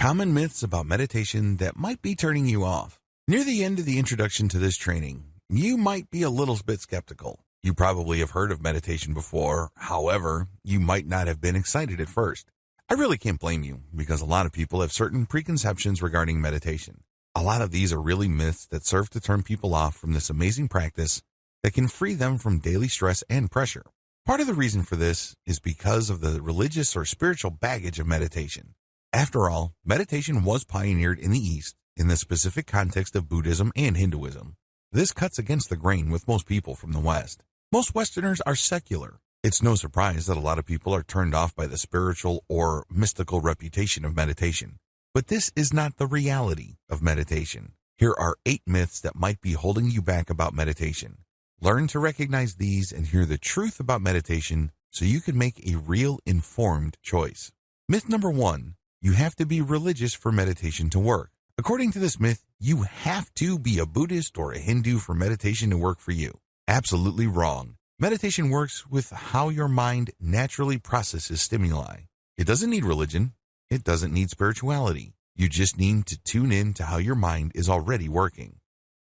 Common myths about meditation that might be turning you off. Near the end of the introduction to this training, you might be a little bit skeptical. You probably have heard of meditation before. However, you might not have been excited at first. I really can't blame you because a lot of people have certain preconceptions regarding meditation. A lot of these are really myths that serve to turn people off from this amazing practice that can free them from daily stress and pressure. Part of the reason for this is because of the religious or spiritual baggage of meditation. After all, meditation was pioneered in the East in the specific context of Buddhism and Hinduism. This cuts against the grain with most people from the West. Most Westerners are secular. It's no surprise that a lot of people are turned off by the spiritual or mystical reputation of meditation. But this is not the reality of meditation. Here are 8 myths that might be holding you back about meditation. Learn to recognize these and hear the truth about meditation so you can make a real informed choice. Myth number 1, you have to be religious for meditation to work. According to this myth, you have to be a Buddhist or a Hindu for meditation to work for you. Absolutely wrong. Meditation works with how your mind naturally processes stimuli. It doesn't need religion. It doesn't need spirituality. You just need to tune in to how your mind is already working.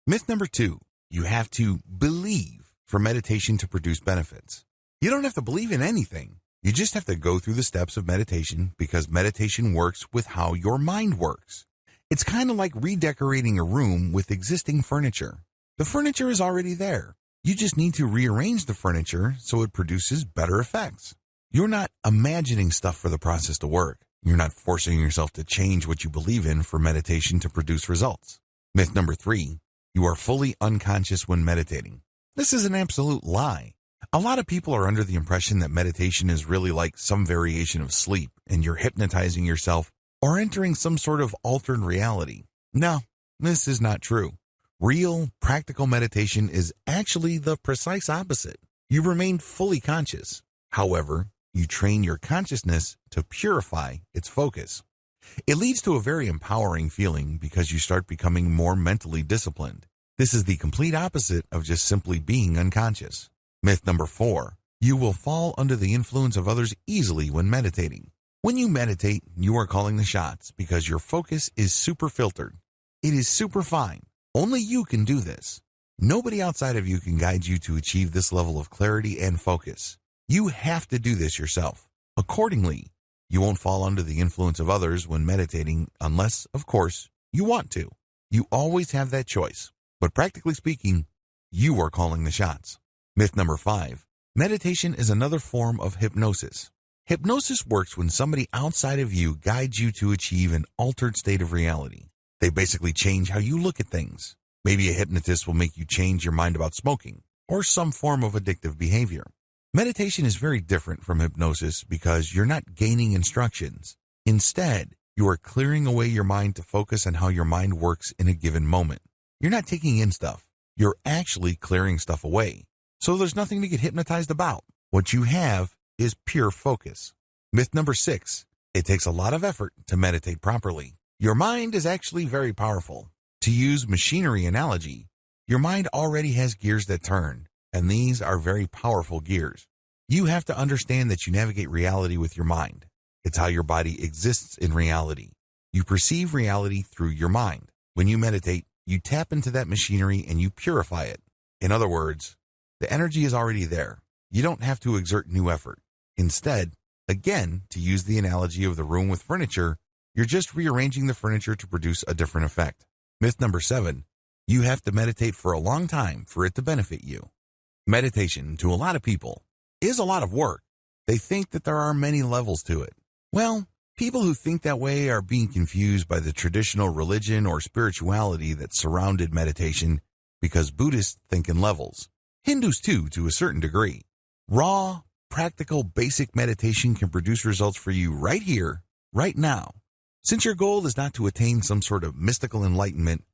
Myth number 2, you have to believe for meditation to produce benefits. You don't have to believe in anything. You just have to go through the steps of meditation because meditation works with how your mind works. It's kind of like redecorating a room with existing furniture. The furniture is already there. You just need to rearrange the furniture so it produces better effects. You're not imagining stuff for the process to work. You're not forcing yourself to change what you believe in for meditation to produce results. Myth number 3, you are fully unconscious when meditating. This is an absolute lie. A lot of people are under the impression that meditation is really like some variation of sleep and you're hypnotizing yourself or entering some sort of altered reality. No, this is not true. Real, practical meditation is actually the precise opposite. You remain fully conscious. However, you train your consciousness to purify its focus. It leads to a very empowering feeling because you start becoming more mentally disciplined. This is the complete opposite of just simply being unconscious. Myth number 4, you will fall under the influence of others easily when meditating. When you meditate, you are calling the shots because your focus is super filtered. It is super fine. Only you can do this. Nobody outside of you can guide you to achieve this level of clarity and focus. You have to do this yourself. Accordingly, you won't fall under the influence of others when meditating unless, of course, you want to. You always have that choice. But practically speaking, you are calling the shots. Myth number 5, meditation is another form of hypnosis. Hypnosis works when somebody outside of you guides you to achieve an altered state of reality. They basically change how you look at things. Maybe a hypnotist will make you change your mind about smoking or some form of addictive behavior. Meditation is very different from hypnosis because you're not gaining instructions. Instead, you are clearing away your mind to focus on how your mind works in a given moment. You're not taking in stuff. You're actually clearing stuff away. So there's nothing to get hypnotized about. What you have is pure focus. Myth number 6, it takes a lot of effort to meditate properly. Your mind is actually very powerful. To use machinery analogy, your mind already has gears that turn, and these are very powerful gears. You have to understand that you navigate reality with your mind. It's how your body exists in reality. You perceive reality through your mind. When you meditate, you tap into that machinery and you purify it. In other words, the energy is already there. You don't have to exert new effort. Instead, again, to use the analogy of the room with furniture, you're just rearranging the furniture to produce a different effect. Myth number 7, you have to meditate for a long time for it to benefit you. Meditation, to a lot of people, is a lot of work. They think that there are many levels to it. Well, people who think that way are being confused by the traditional religion or spirituality that surrounded meditation because Buddhists think in levels. Hindus too, to a certain degree. Raw, practical, basic meditation can produce results for you right here, right now. Since your goal is not to attain some sort of mystical enlightenment,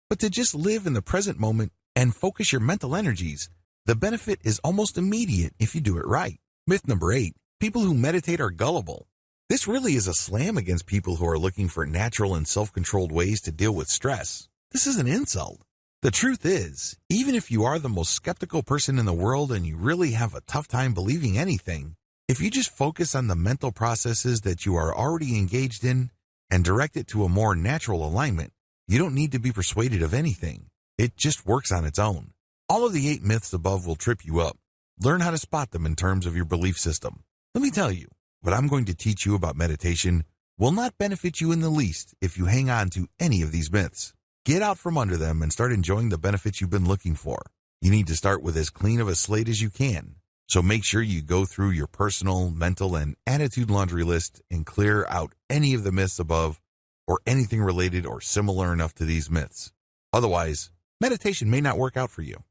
but to just live in the present moment and focus your mental energies, the benefit is almost immediate if you do it right. Myth number 8, people who meditate are gullible. This really is a slam against people who are looking for natural and self-controlled ways to deal with stress. This is an insult. The truth is, even if you are the most skeptical person in the world and you really have a tough time believing anything, if you just focus on the mental processes that you are already engaged in and direct it to a more natural alignment, you don't need to be persuaded of anything. It just works on its own. All of the 8 myths above will trip you up. Learn how to spot them in terms of your belief system. Let me tell you, what I'm going to teach you about meditation will not benefit you in the least if you hang on to any of these myths. Get out from under them and start enjoying the benefits you've been looking for. You need to start with as clean of a slate as you can. So make sure you go through your personal, mental, and attitude laundry list and clear out any of the myths above or anything related or similar enough to these myths. Otherwise, meditation may not work out for you.